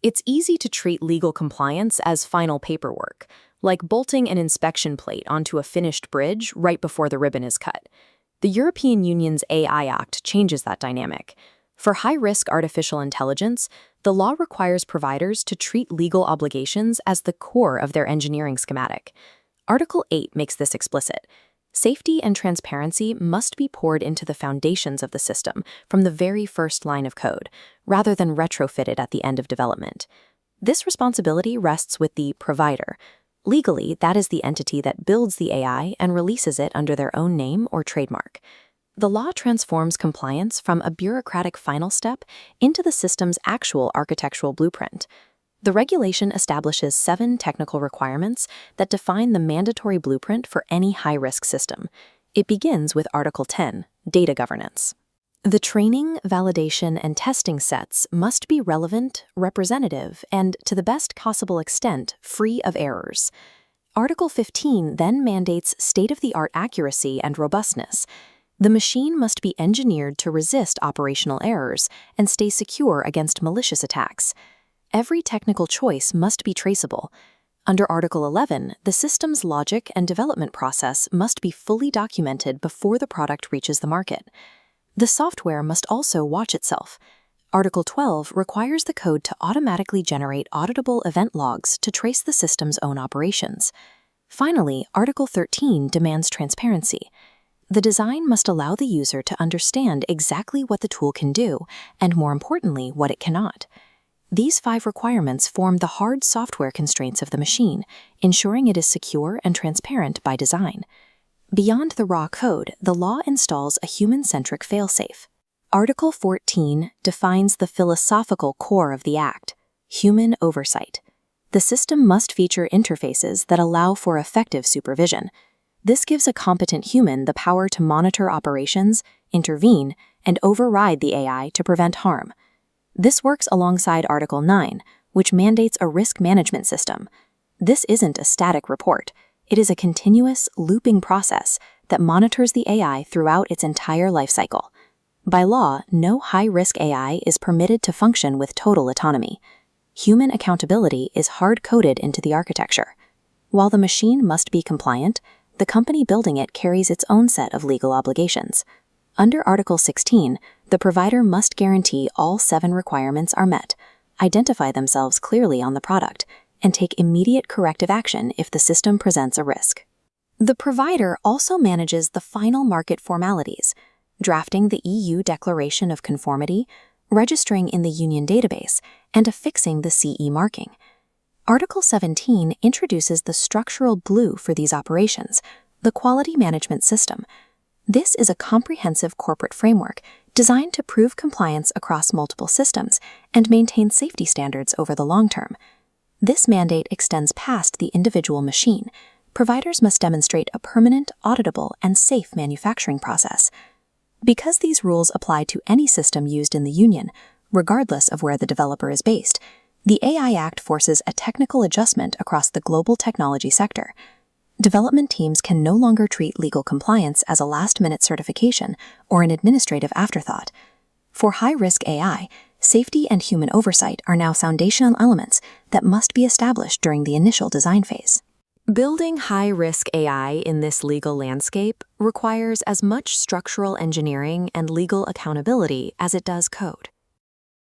It's easy to treat legal compliance as final paperwork, like bolting an inspection plate onto a finished bridge right before the ribbon is cut. The European Union's AI Act changes that dynamic. For high-risk artificial intelligence, the law requires providers to treat legal obligations as the core of their engineering schematic. Article 8 makes this explicit. Safety and transparency must be poured into the foundations of the system from the very first line of code, rather than retrofitted at the end of development. This responsibility rests with the provider. Legally, that is the entity that builds the AI and releases it under their own name or trademark. The law transforms compliance from a bureaucratic final step into the system's actual architectural blueprint. The regulation establishes 7 technical requirements that define the mandatory blueprint for any high-risk system. It begins with Article 10, Data Governance. The training, validation, and testing sets must be relevant, representative, and, to the best possible extent, free of errors. Article 15 then mandates state-of-the-art accuracy and robustness. The machine must be engineered to resist operational errors and stay secure against malicious attacks. Every technical choice must be traceable. Under Article 11, the system's logic and development process must be fully documented before the product reaches the market. The software must also watch itself. Article 12 requires the code to automatically generate auditable event logs to trace the system's own operations. Finally, Article 13 demands transparency. The design must allow the user to understand exactly what the tool can do, and more importantly, what it cannot. These 5 requirements form the hard software constraints of the machine, ensuring it is secure and transparent by design. Beyond the raw code, the law installs a human-centric failsafe. Article 14 defines the philosophical core of the Act: human oversight. The system must feature interfaces that allow for effective supervision. This gives a competent human the power to monitor operations, intervene, and override the AI to prevent harm. This works alongside Article 9, which mandates a risk management system. This isn't a static report. It is a continuous, looping process that monitors the AI throughout its entire lifecycle. By law, no high-risk AI is permitted to function with total autonomy. Human accountability is hard-coded into the architecture. While the machine must be compliant, the company building it carries its own set of legal obligations. Under Article 16, the provider must guarantee all 7 requirements are met, identify themselves clearly on the product, and take immediate corrective action if the system presents a risk. The provider also manages the final market formalities, drafting the EU Declaration of Conformity, registering in the Union database, and affixing the CE marking. Article 17 introduces the structural glue for these operations, the Quality Management System. This is a comprehensive corporate framework designed to prove compliance across multiple systems and maintain safety standards over the long term. This mandate extends past the individual machine. Providers must demonstrate a permanent, auditable, and safe manufacturing process. Because these rules apply to any system used in the Union, regardless of where the developer is based, the AI Act forces a technical adjustment across the global technology sector. Development teams can no longer treat legal compliance as a last-minute certification or an administrative afterthought. For high-risk AI, safety and human oversight are now foundational elements that must be established during the initial design phase. Building high-risk AI in this legal landscape requires as much structural engineering and legal accountability as it does code.